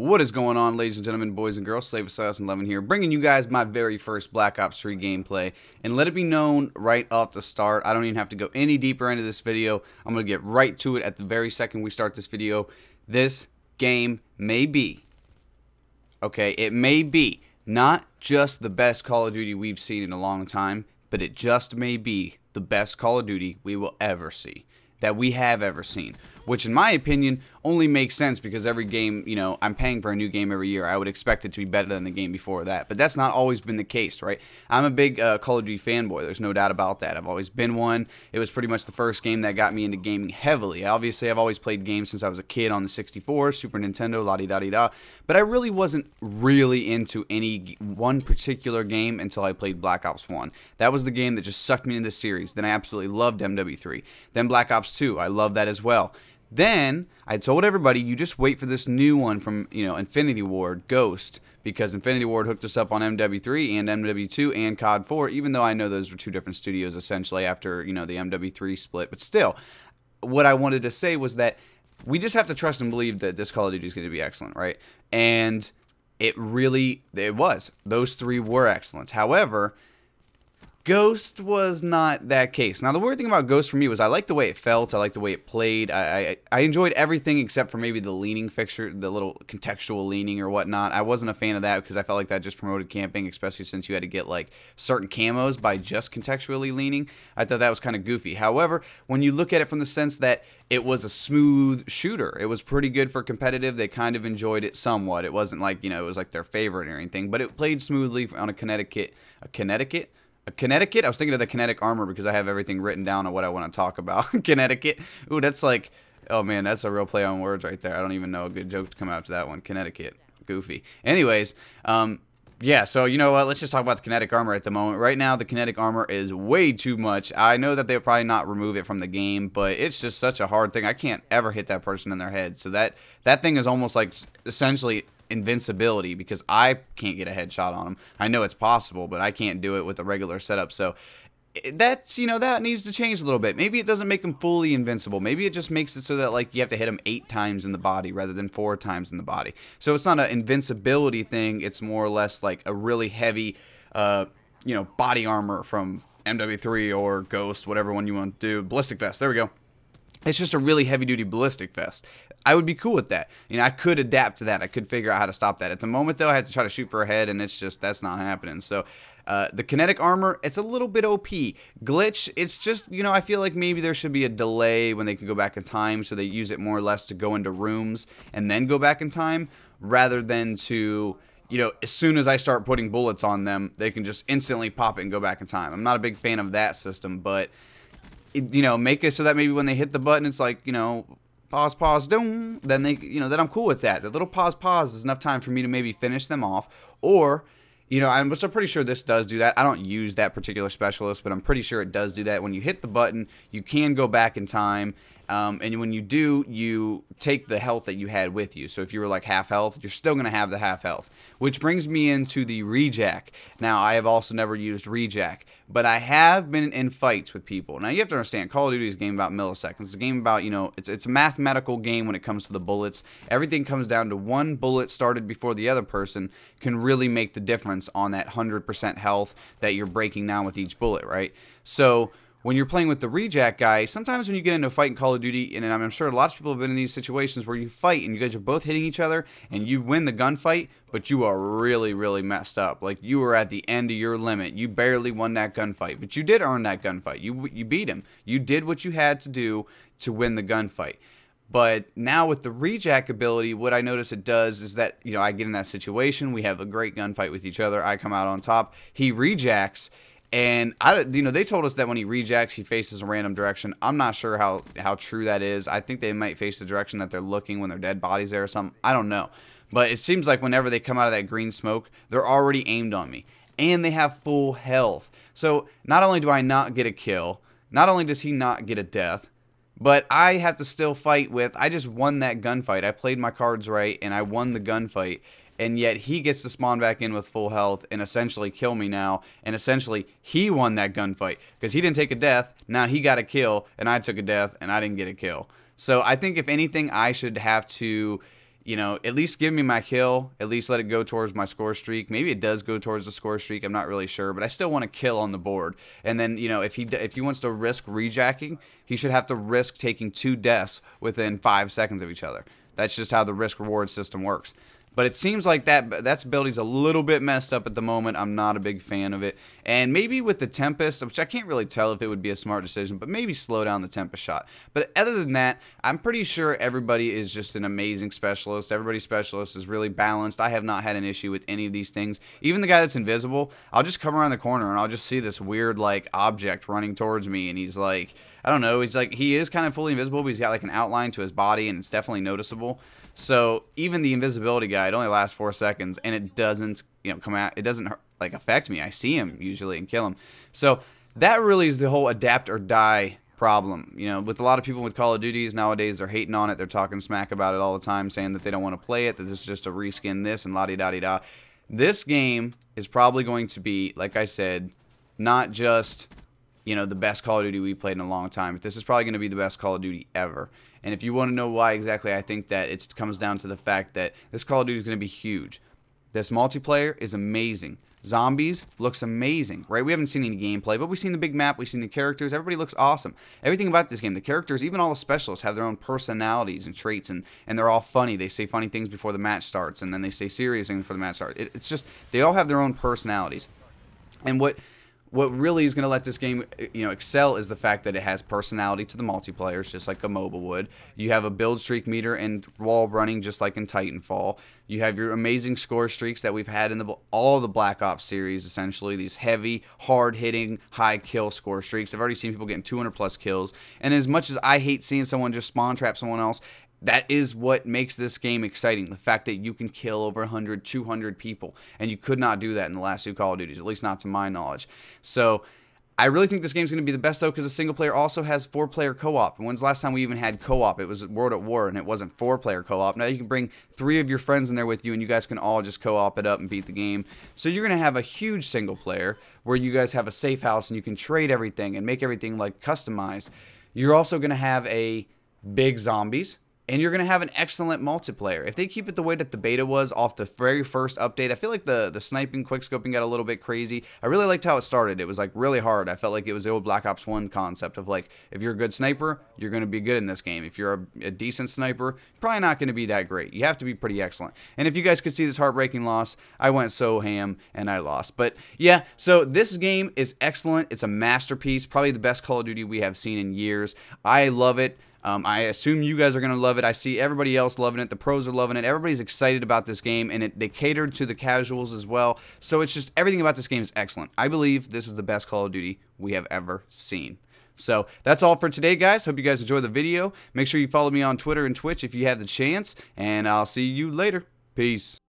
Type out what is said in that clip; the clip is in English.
What is going on, ladies and gentlemen, boys and girls? Slave Assassin 11 here, bringing you guys my very first Black Ops 3 gameplay. And let it be known right off the start, I don't even have to go any deeper into this video. I'm going to get right to it at the very second we start this video. This game may be, okay, it may be not just the best Call of Duty we've seen in a long time, but it just may be the best Call of Duty we will ever see, that we have ever seen. Which, in my opinion, only makes sense because every game, you know, I'm paying for a new game every year. I would expect it to be better than the game before that. But that's not always been the case, right? I'm a big Call of Duty fanboy. There's no doubt about that. I've always been one. It was pretty much the first game that got me into gaming heavily. Obviously, I've always played games since I was a kid on the 64, Super Nintendo, la-di-da-di-da. But I really wasn't really into any one particular game until I played Black Ops 1. That was the game that just sucked me into the series. Then I absolutely loved MW3. Then Black Ops 2. I love that as well. Then I told everybody, you just wait for this new one from, you know, Infinity Ward, Ghost, because Infinity Ward hooked us up on MW3 and MW2 and CoD 4, even though I know those were two different studios essentially after, you know, the MW3 split. But still, what I wanted to say was that we just have to trust and believe that this Call of Duty is going to be excellent, right? And it was. Those three were excellent. However, Ghost was not that case. Now, the weird thing about Ghost for me was I liked the way it felt. I liked the way it played. I enjoyed everything except for maybe the leaning fixture, the little contextual leaning or whatnot. I wasn't a fan of that because I felt like that just promoted camping, especially since you had to get like certain camos by just contextually leaning. I thought that was kind of goofy. However, when you look at it from the sense that it was a smooth shooter, it was pretty good for competitive. They kind of enjoyed it somewhat. It wasn't like, you know, it was like their favorite or anything, but it played smoothly on a Connecticut. I was thinking of the kinetic armor because I have everything written down on what I want to talk about. Connecticut. Ooh, that's like, oh man, that's a real play on words right there. I don't even know a good joke to come out to that one. Connecticut. Goofy. Anyways, yeah, so you know what? Let's just talk about the kinetic armor at the moment. Right now, the kinetic armor is way too much. I know that they'll probably not remove it from the game, but it's just such a hard thing. I can't ever hit that person in their head. So that thing is almost like essentially invincibility because I can't get a headshot on them. I know it's possible, but I can't do it with a regular setup. So that's, you know, that needs to change a little bit. Maybe it doesn't make them fully invincible. Maybe it just makes it so that like you have to hit them 8 times in the body rather than 4 times in the body. So it's not an invincibility thing. It's more or less like a really heavy, you know, body armor from MW3 or Ghost, whatever one you want to do. Ballistic vest. There we go. It's just a really heavy-duty ballistic vest. I would be cool with that. You know, I could adapt to that. I could figure out how to stop that. At the moment, though, I have to try to shoot for a head, and it's just, that's not happening. So, the kinetic armor, it's a little bit OP. Glitch, it's just, you know, I feel like maybe there should be a delay when they can go back in time, so they use it more or less to go into rooms and then go back in time, rather than to, you know, as soon as I start putting bullets on them, they can just instantly pop it and go back in time. I'm not a big fan of that system, but you know, make it so that maybe when they hit the button, it's like, you know, pause, doom. Then they, you know, then I'm cool with that. The little pause is enough time for me to maybe finish them off. Or, you know, I'm pretty sure this does do that. I don't use that particular specialist, but I'm pretty sure it does do that. When you hit the button, you can go back in time. And when you do, you take the health that you had with you. So if you were like half health, you're still going to have the half health. Which brings me into the rejack. Now, I have also never used rejack, but I have been in fights with people. Now, you have to understand, Call of Duty is a game about milliseconds. It's a game about, you know, it's a mathematical game when it comes to the bullets. Everything comes down to one bullet started before the other person can really make the difference on that 100% health that you're breaking down with each bullet, right? So when you're playing with the rejack guy, sometimes when you get into a fight in Call of Duty, and I'm sure lots of people have been in these situations where you fight and you guys are both hitting each other and you win the gunfight, but you are really, really messed up. Like you were at the end of your limit. You barely won that gunfight, but you did earn that gunfight. You beat him. You did what you had to do to win the gunfight. But now with the rejack ability, what I notice it does is that, you know, I get in that situation. We have a great gunfight with each other. I come out on top. He rejacks. And, you know, they told us that when he rejacks, he faces a random direction. I'm not sure how true that is. I think they might face the direction that they're looking when their dead body's there or something. I don't know. But it seems like whenever they come out of that green smoke, they're already aimed on me. And they have full health. So not only do I not get a kill, not only does he not get a death, but I have to still fight with, I just won that gunfight. I played my cards right, and I won the gunfight. And yet he gets to spawn back in with full health and essentially kill me now. And essentially he won that gunfight because he didn't take a death. Now he got a kill and I took a death and I didn't get a kill. So I think if anything, I should have to, you know, at least give me my kill. At least let it go towards my score streak. Maybe it does go towards the score streak. I'm not really sure, but I still want to kill on the board. And then, you know, if he wants to risk rejacking, he should have to risk taking 2 deaths within 5 seconds of each other. That's just how the risk reward system works. But it seems like that's ability's a little bit messed up at the moment. I'm not a big fan of it. And maybe with the Tempest, which I can't really tell if it would be a smart decision, but maybe slow down the Tempest shot. But other than that, I'm pretty sure everybody is just an amazing specialist. Everybody's specialist is really balanced. I have not had an issue with any of these things. Even the guy that's invisible, I'll just come around the corner and I'll just see this weird like object running towards me, and he's like, I don't know, he's like, he is kind of fully invisible, but he's got like an outline to his body, and it's definitely noticeable. So even the invisibility guy, it only lasts 4 seconds, and it doesn't, you know, come out. It doesn't like affect me. I see him usually and kill him. So that really is the whole adapt or die problem. You know, with a lot of people with Call of Duties nowadays, they're hating on it. They're talking smack about it all the time, saying that they don't want to play it, that this is just a reskin this and la-di-da-di-da. This game is probably going to be, like I said, not just, you know, the best Call of Duty we played in a long time, but this is probably going to be the best Call of Duty ever. And if you want to know why exactly, I think that it comes down to the fact that this Call of Duty is going to be huge. This multiplayer is amazing. Zombies looks amazing, right? We haven't seen any gameplay, but we've seen the big map, we've seen the characters. Everybody looks awesome. Everything about this game, the characters, even all the specialists have their own personalities and traits, and they're all funny. They say funny things before the match starts, and then they say serious things before the match starts. It's just, they all have their own personalities. And what really is going to let this game, you know, excel is the fact that it has personality to the multiplayers, just like a MOBA would. You have a build streak meter and wall running, just like in Titanfall. You have your amazing score streaks that we've had in all the Black Ops series, essentially. These heavy, hard-hitting, high-kill score streaks. I've already seen people getting 200-plus kills. And as much as I hate seeing someone just spawn trap someone else, that is what makes this game exciting. The fact that you can kill over 100, 200 people. And you could not do that in the last 2 Call of Duties, at least not to my knowledge. So I really think this game's going to be the best, though, because the single player also has 4-player co-op. And when's the last time we even had co-op? It was World at War, and it wasn't 4-player co-op. Now you can bring 3 of your friends in there with you, and you guys can all just co-op it up and beat the game. So you're going to have a huge single player where you guys have a safe house, and you can trade everything and make everything, like, customized. You're also going to have a big zombies. And you're going to have an excellent multiplayer. If they keep it the way that the beta was off the very first update, I feel like the sniping, quickscoping got a little bit crazy. I really liked how it started. It was like really hard. I felt like it was the old Black Ops 1 concept of like, if you're a good sniper, you're going to be good in this game. If you're a decent sniper, probably not going to be that great. You have to be pretty excellent. And if you guys could see this heartbreaking loss, I went so ham and I lost. But yeah, so this game is excellent. It's a masterpiece. Probably the best Call of Duty we have seen in years. I love it. I assume you guys are going to love it. I see everybody else loving it. The pros are loving it. Everybody's excited about this game, and they catered to the casuals as well. So it's just everything about this game is excellent. I believe this is the best Call of Duty we have ever seen. So that's all for today, guys. Hope you guys enjoyed the video. Make sure you follow me on Twitter and Twitch if you have the chance, and I'll see you later. Peace.